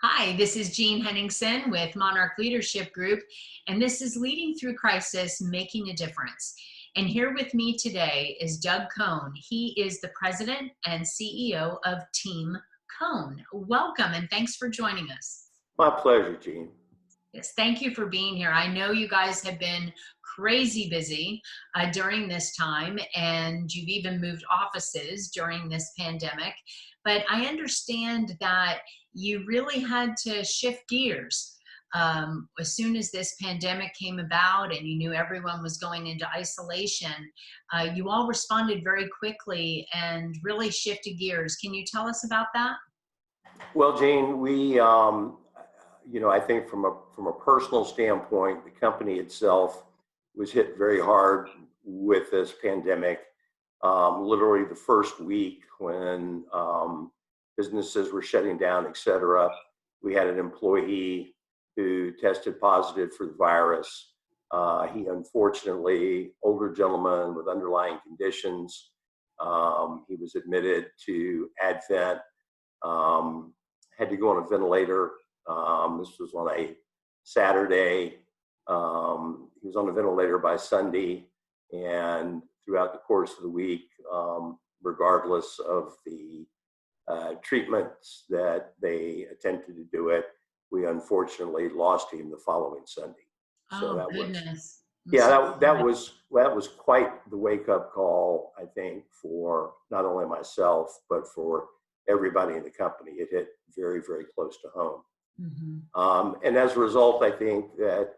Hi, this is Jean Henningsen with Monarch Leadership Group, and this is Leading Through Crisis, Making a Difference. And here with me today is Doug Cohn. He is the president and CEO of Team Cohn. Welcome, and thanks for joining us. My pleasure, Gene. Yes, thank you for being here. I know you guys have been crazy busy during this time, and you've even moved offices during this pandemic. But I understand that you really had to shift gears as soon as this pandemic came about and you knew everyone was going into isolation. You all responded very quickly and really shifted gears. Can you tell us about that? Well, Gene, I think from a personal standpoint, the company itself was hit very hard with this pandemic. Literally the first week when businesses were shutting down, et cetera, we had an employee who tested positive for the virus. He unfortunately, older gentleman with underlying conditions. He was admitted to Advent, had to go on a ventilator. This was on a Saturday. He was on a ventilator by Sunday, and throughout the course of the week, regardless of the treatments that they attempted to do it, we unfortunately lost him the following Sunday. So that goodness. That was quite the wake-up call, I think, for not only myself but for everybody in the company. It hit very, very close to home. Mm-hmm. And as a result, I think that,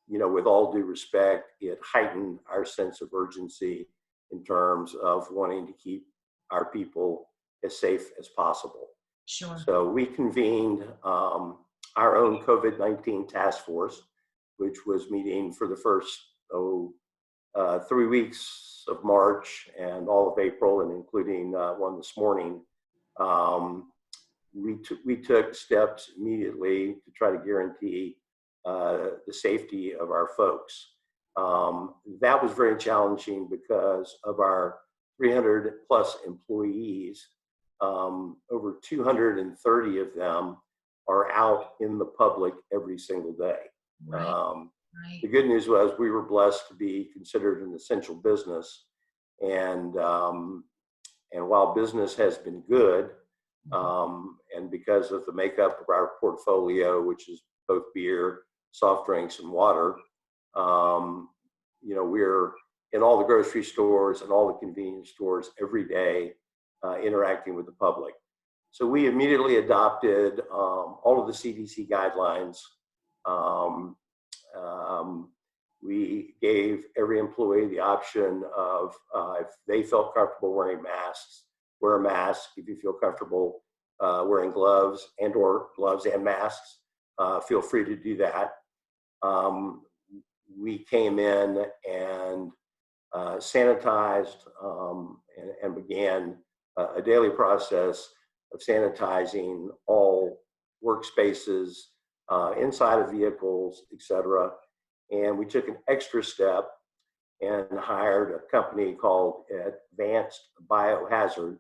with all due respect, it heightened our sense of urgency in terms of wanting to keep our people as safe as possible. Sure. So we convened our own COVID-19 task force, which was meeting for the first 3 weeks of March and all of April, and including one this morning. We took steps immediately to try to guarantee the safety of our folks. That was very challenging because of our 300 plus employees. Over 230 of them are out in the public every single day. Right. The good news was we were blessed to be considered an essential business, and while business has been good, and because of the makeup of our portfolio, which is both beer, soft drinks, and water, we're in all the grocery stores and all the convenience stores every day, interacting with the public. So we immediately adopted all of the CDC guidelines. We gave every employee the option of, if they felt comfortable wearing masks, wear a mask. If you feel comfortable wearing gloves and masks, feel free to do that. We came in and sanitized and began a daily process of sanitizing all workspaces, inside of vehicles, et cetera. And we took an extra step and hired a company called Advanced Biohazard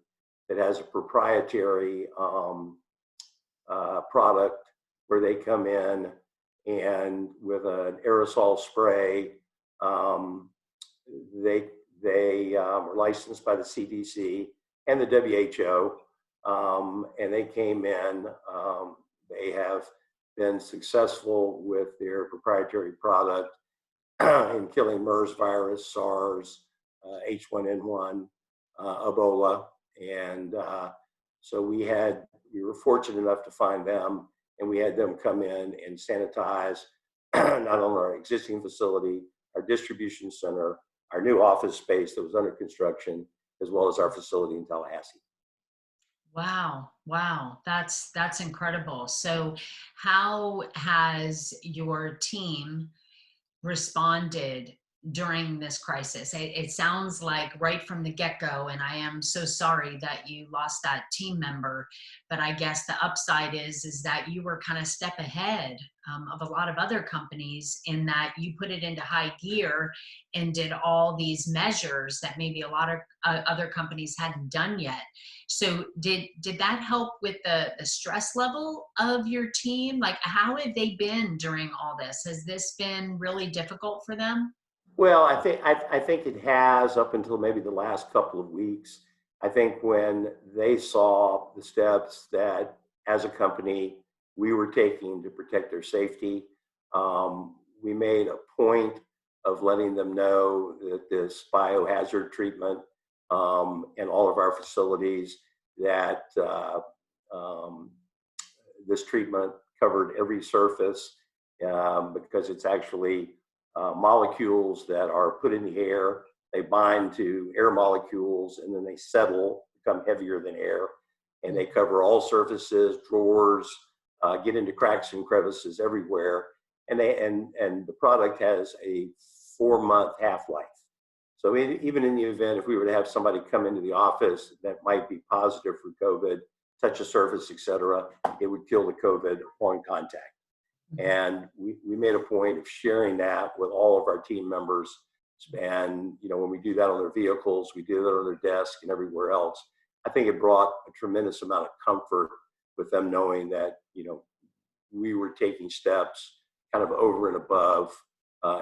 that has a proprietary product where they come in and with an aerosol spray, they were licensed by the CDC and the WHO, and they came in. They have been successful with their proprietary product in killing MERS virus, SARS, H1N1, Ebola, and so we were fortunate enough to find them, and we had them come in and sanitize not only our existing facility, our distribution center, our new office space that was under construction, as well as our facility in Tallahassee. Wow, that's incredible. So how has your team responded during this crisis? It sounds like right from the get-go, and I am so sorry that you lost that team member, but I guess the upside is that you were kind of step ahead of a lot of other companies, in that you put it into high gear and did all these measures that maybe a lot of other companies hadn't done yet. So did that help with the stress level of your team? Like, how have they been during all this? Has this been really difficult for them? Well, I think it has up until maybe the last couple of weeks. I think when they saw the steps that as a company we were taking to protect their safety, we made a point of letting them know that this biohazard treatment in all of our facilities, that um, this treatment covered every surface, because it's actually molecules that are put in the air. They bind to air molecules and then they settle, become heavier than air, and they cover all surfaces, drawers, get into cracks and crevices everywhere. And the product has a 4-month half-life. So even in the event, if we were to have somebody come into the office that might be positive for COVID, touch a surface, et cetera, it would kill the COVID upon contact. And we made a point of sharing that with all of our team members. And, when we do that on their vehicles, we do that on their desk and everywhere else. I think it brought a tremendous amount of comfort with them knowing that, we were taking steps kind of over and above,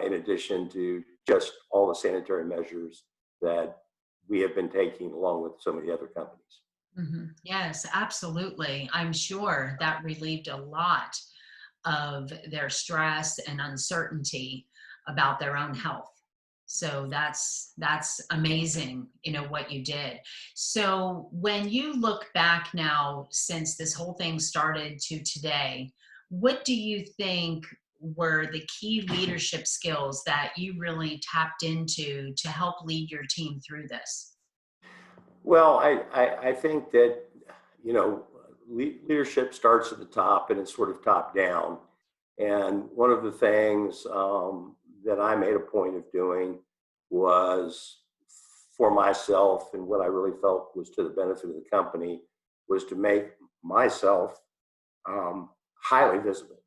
in addition to just all the sanitary measures that we have been taking along with so many other companies. Yes, absolutely. I'm sure that relieved a lot of their stress and uncertainty about their own health. So that's amazing, what you did. So when you look back now, since this whole thing started to today, what do you think were the key leadership skills that you really tapped into to help lead your team through this? Well, I think that, you know, leadership starts at the top and it's sort of top down. And one of the things that I made a point of doing was, for myself, and what I really felt was to the benefit of the company, was to make myself highly visible.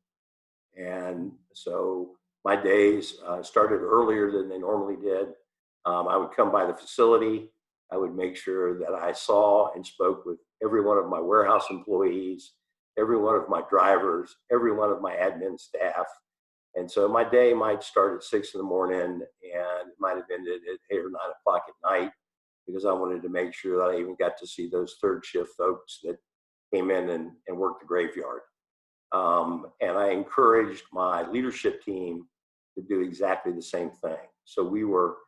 And so my days started earlier than they normally did. I would come by the facility. I would make sure that I saw and spoke with every one of my warehouse employees, every one of my drivers, every one of my admin staff. And so my day might start at 6 in the morning and it might have ended at 8 or 9 o'clock at night, because I wanted to make sure that I even got to see those third shift folks that came in and worked the graveyard. And I encouraged my leadership team to do exactly the same thing. So we were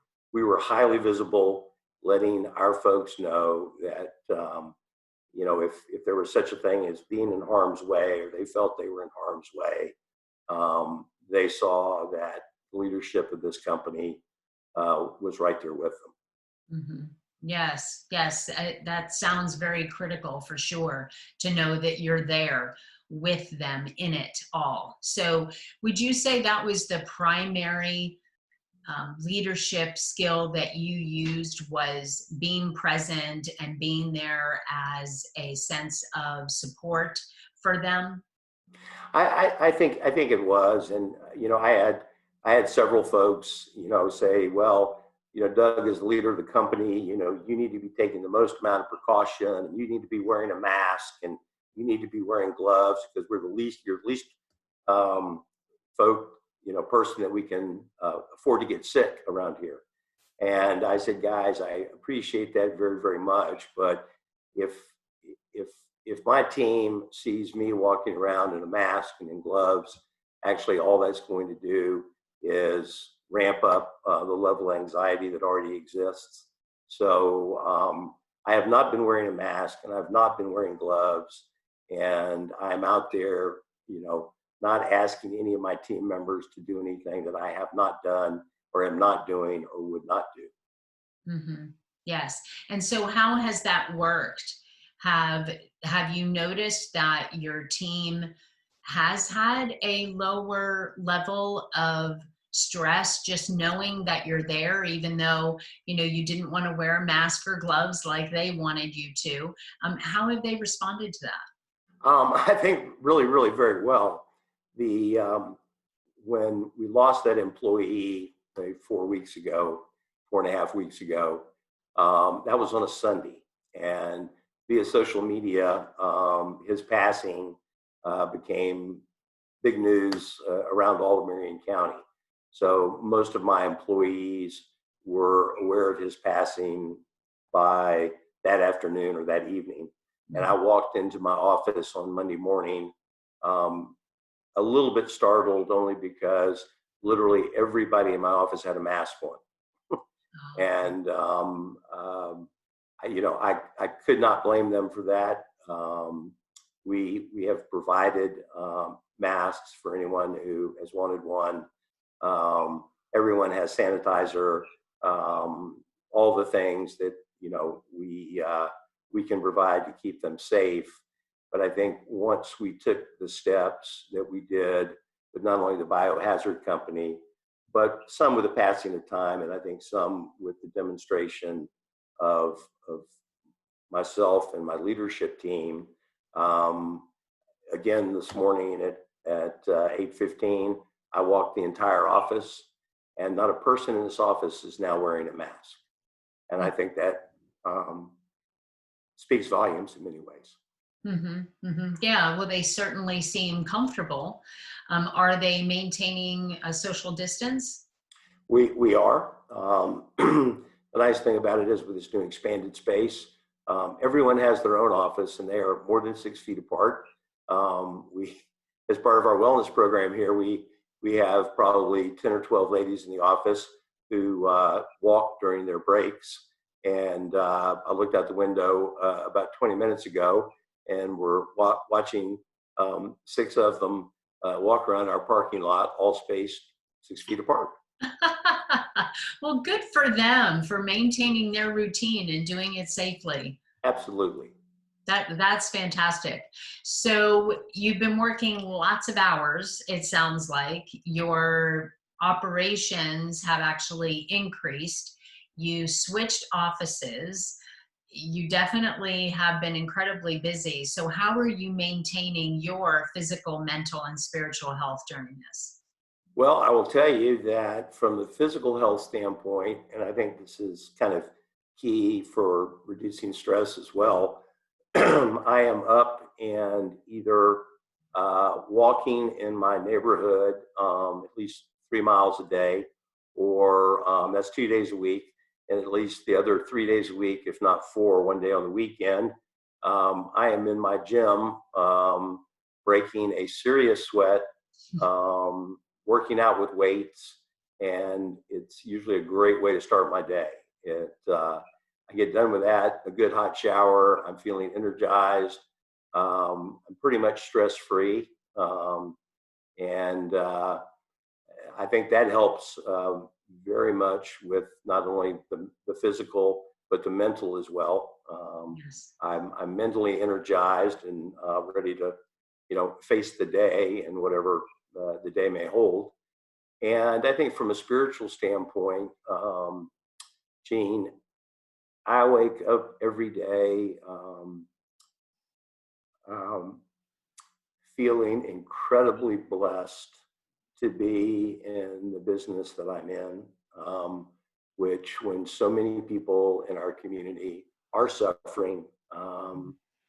highly visible, letting our folks know that if there was such a thing as being in harm's way, or they felt they were in harm's way, they saw that the leadership of this company was right there with them. Yes, yes, that sounds very critical for sure, to know that you're there with them in it all. So, would you say that was the primary leadership skill that you used, was being present and being there as a sense of support for them? I think it was, and I had several folks say, well, Doug, is the leader of the company, you need to be taking the most amount of precaution, and you need to be wearing a mask, and you need to be wearing gloves, because you're the least folk person that we can afford to get sick around here. And I said, guys, I appreciate that very, very much, but if if if my team sees me walking around in a mask and in gloves, actually all that's going to do is ramp up the level of anxiety that already exists. So I have not been wearing a mask and I've not been wearing gloves, and I'm out there, not asking any of my team members to do anything that I have not done or am not doing or would not do. hmm Yes. And so how has that worked? Have you noticed that your team has had a lower level of stress just knowing that you're there, even though, you didn't want to wear a mask or gloves like they wanted you to? How have they responded to that? I think really, really very well. The When we lost that employee, say 4 weeks ago, 4.5 weeks ago, that was on a Sunday, and via social media, his passing became big news around all of Marion County. So most of my employees were aware of his passing by that afternoon or that evening. And I walked into my office on Monday morning, um, a little bit startled, only because literally everybody in my office had a mask on. And I could not blame them for that. We have provided masks for anyone who has wanted one. Everyone has sanitizer, all the things that we can provide to keep them safe. But I think once we took the steps that we did with not only the biohazard company, but some with the passing of time, and I think some with the demonstration of myself and my leadership team. Again, this morning at 8:15, I walked the entire office, and not a person in this office is now wearing a mask. And I think that speaks volumes in many ways. Yeah, well, they certainly seem comfortable. Are they maintaining a social distance? We are. The nice thing about it is, with this new expanded space, everyone has their own office, and they are more than 6 feet apart. As part of our wellness program here, we have probably 10 or 12 ladies in the office who walk during their breaks. And I looked out the window about 20 minutes ago, and we're watching 6 of them walk around our parking lot, all spaced 6 feet apart. Well, good for them for maintaining their routine and doing it safely. Absolutely. That's fantastic. So you've been working lots of hours. It sounds like your operations have actually increased. You switched offices. You definitely have been incredibly busy. So how are you maintaining your physical, mental, and spiritual health during this? Well, I will tell you that from the physical health standpoint, and I think this is kind of key for reducing stress as well, I am up and either walking in my neighborhood at least 3 miles a day, or that's 2 days a week, and at least the other 3 days a week, if not four, one day on the weekend. I am in my gym, breaking a serious sweat, working out with weights, and it's usually a great way to start my day. I get done with that, a good hot shower, I'm feeling energized. I'm pretty much stress free, and I think that helps very much with not only the physical but the mental as well. Yes. I'm mentally energized and ready to face the day and whatever the day may hold. And I think from a spiritual standpoint, Gene, I wake up every day um, feeling incredibly blessed to be in the business that I'm in, which, when so many people in our community are suffering,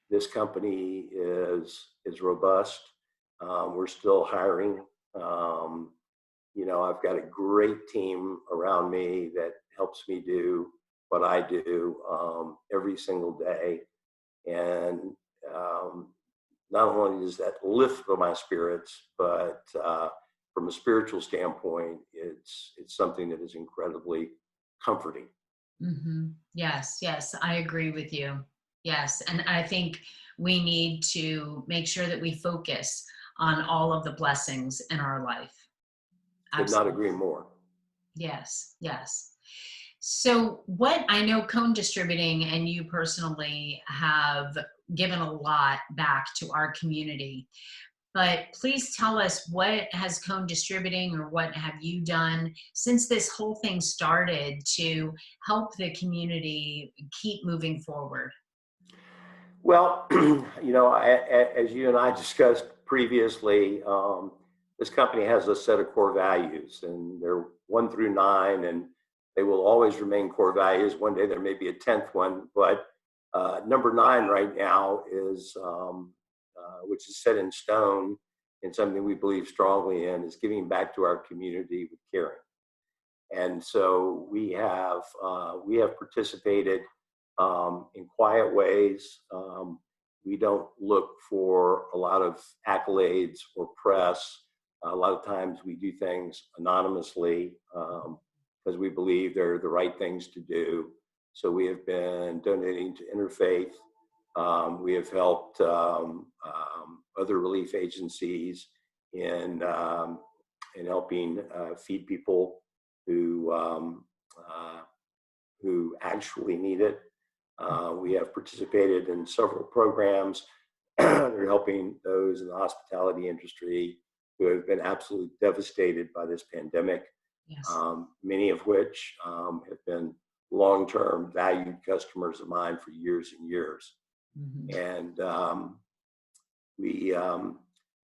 this company is robust. We're still hiring. I've got a great team around me that helps me do what I do every single day. And not only does that lift my spirits, but from a spiritual standpoint, it's something that is incredibly comforting. Yes, yes, I agree with you. Yes, and I think we need to make sure that we focus on all of the blessings in our life. Could not Absolutely. agree more. Yes, yes. So, what I know Cone Distributing and you personally have given a lot back to our community. But please tell us, what has Cone Distributing, or what have you done since this whole thing started to help the community keep moving forward? Well, as you and I discussed previously, this company has a set of core values, and they're 1 through 9, and they will always remain core values. One day there may be a 10th one, but number 9 right now is, which is set in stone and something we believe strongly in, is giving back to our community with caring. And so we have participated in quiet ways. We don't look for a lot of accolades or press. A lot of times we do things anonymously because we believe they're the right things to do. So we have been donating to interfaith. We have helped other relief agencies in helping feed people who actually need it. We have participated in several programs that are helping those in the hospitality industry who have been absolutely devastated by this pandemic, Yes. many of which have been long-term valued customers of mine for years and years. Mm-hmm. And we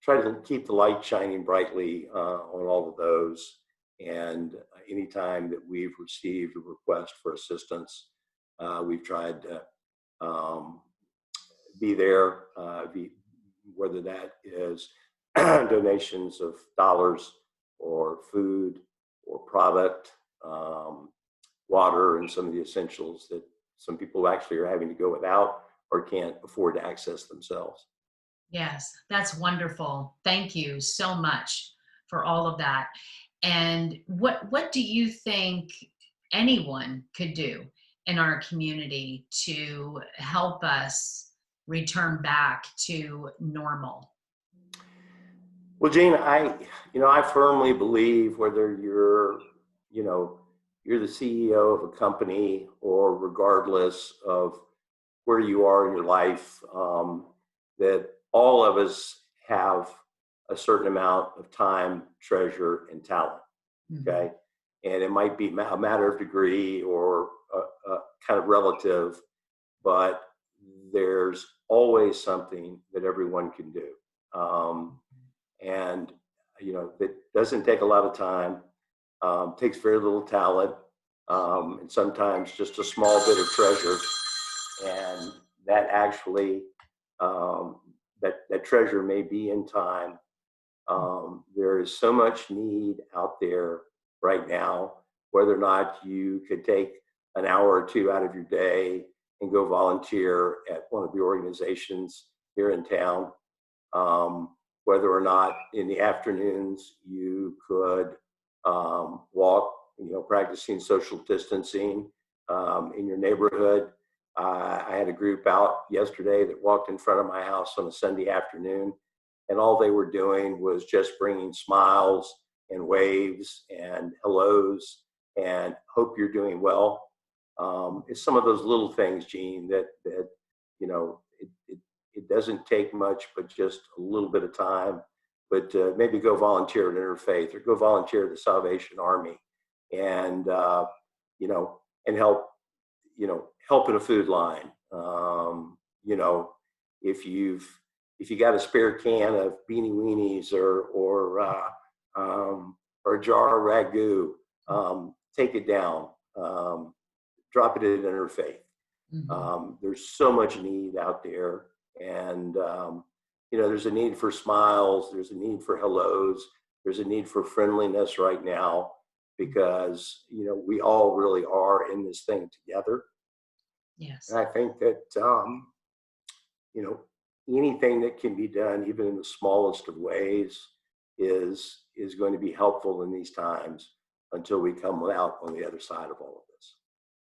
try to keep the light shining brightly on all of those. And anytime that we've received a request for assistance, we've tried to be there, whether that is donations of dollars or food or product, water, and some of the essentials that some people actually are having to go without or can't afford to access themselves. Yes, that's wonderful. Thank you so much for all of that. And what do you think anyone could do in our community to help us return back to normal? Well, Gene, I firmly believe whether you're the CEO of a company or regardless of where you are in your life, that all of us have a certain amount of time, treasure, and talent. Mhm. Okay, and it might be a matter of degree or kind of relative, but there's always something that everyone can do. And it doesn't take a lot of time, takes very little talent, and sometimes just a small bit of treasure, and that actually that treasure may be in time. There is so much need out there right now, whether or not you could take an hour or two out of your day and go volunteer at one of the organizations here in town, whether or not in the afternoons you could walk, practicing social distancing in your neighborhood. I had a group out yesterday that walked in front of my house on a Sunday afternoon, and all they were doing was just bringing smiles and waves and hellos and hope you're doing well. It's some of those little things, Gene, that it doesn't take much, but just a little bit of time. But maybe go volunteer at Interfaith or go volunteer at the Salvation Army, and and help in a food line. If you got a spare can of beanie weenies or a jar of ragu, take it down, drop it at Interfaith. Mhm. There's so much need out there, and there's a need for smiles, there's a need for hellos, there's a need for friendliness right now, because we all really are in this thing together. And Yes. I think that you know anything that can be done, even in the smallest of ways, is going to be helpful in these times until we come out on the other side of all of this.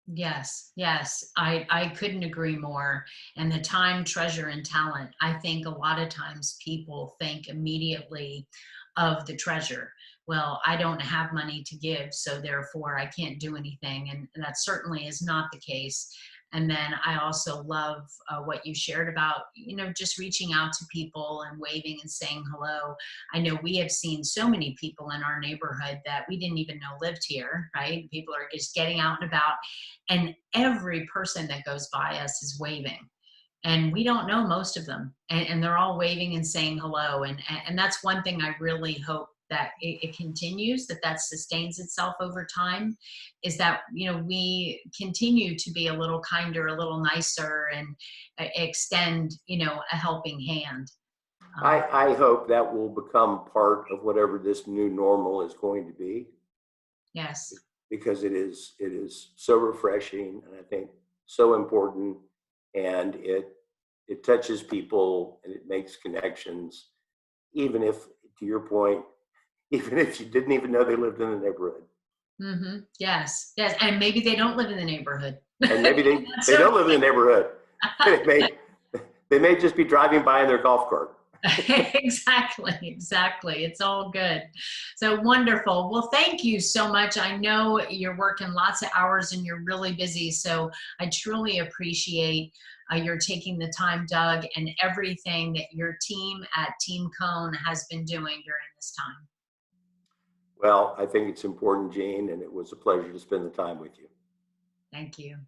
Yes, yes, I couldn't agree more. And the time, treasure, and talent, I think a lot of times people think immediately of the treasure. Well, I don't have money to give, so therefore I can't do anything. And that certainly is not the case. And then I also love what you shared about, just reaching out to people and waving and saying hello. I know we have seen so many people in our neighborhood that we didn't even know lived here, right? People are just getting out and about, and every person that goes by us is waving. And we don't know most of them, and they're all waving and saying hello. And that's one thing I really hope that it continues, that sustains itself over time, is that, we continue to be a little kinder, a little nicer, and extend, a helping hand. I hope that will become part of whatever this new normal is going to be, Yes. because it is so refreshing, and I think so important, and it touches people and it makes connections, even if, to your point, even if you didn't even know they lived in the neighborhood. Yes, yes, and maybe they don't live in the neighborhood. And maybe they So don't live in the neighborhood. They may they may just be driving by in their golf cart. exactly. It's all good. So wonderful. Well, thank you so much. I know you're working lots of hours and you're really busy. So I truly appreciate your taking the time, Doug, and everything that your team at Team Cone has been doing during this time. Well, I think it's important, Jane, and it was a pleasure to spend the time with you. Thank you.